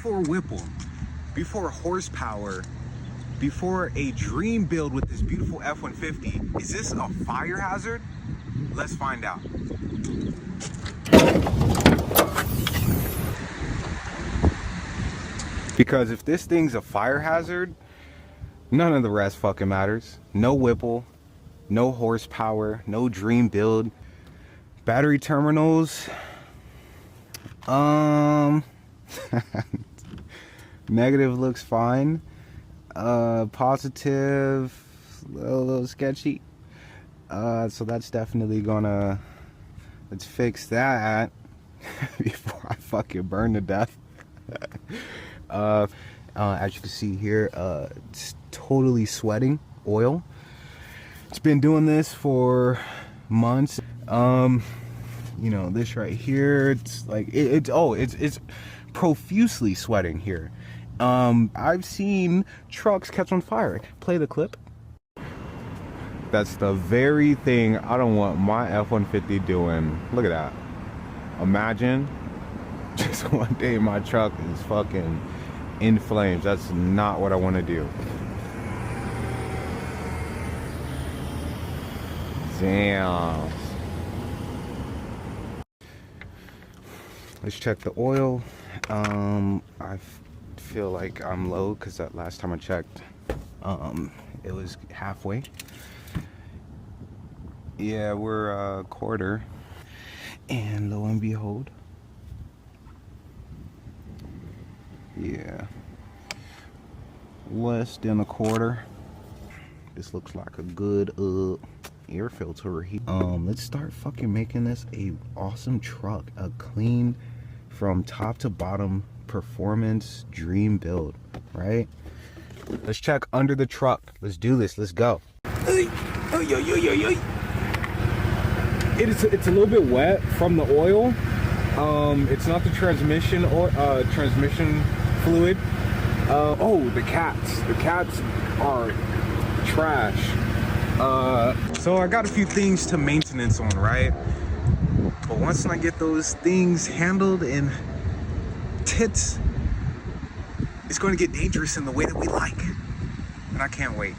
before Whipple, before horsepower, before a dream build with this beautiful F-150, is this a fire hazard? Let's find out. Because if this thing's a fire hazard, none of the rest fucking matters. No Whipple, no horsepower, no dream build. Battery terminals, negative looks fine. Positive, a little sketchy. So that's definitely gonna, let's fix that before I fucking burn to death. As you can see here, it's totally sweating oil. It's been doing this for months. You know, this right here, it's like it's profusely sweating here. I've seen trucks catch on fire. Play the clip. That's the very thing I don't want my F-150 doing. Look at that. Imagine just one day my truck is fucking in flames. That's not what I want to do. Damn. Let's check the oil. I feel like I'm low because that last time I checked, it was halfway. Yeah, we're a quarter, and lo and behold, yeah, less than a quarter. This looks like a good air filter here. Let's start fucking making this a awesome truck, a clean from top to bottom performance dream build, right? Let's check under the truck. Let's do this. Let's go. It's a little bit wet from the oil. It's not the transmission or transmission fluid. Oh, the cats are trash. So I got a few things to maintenance on, right? But once I get those things handled in tits, it's going to get dangerous in the way that we like, and I can't wait.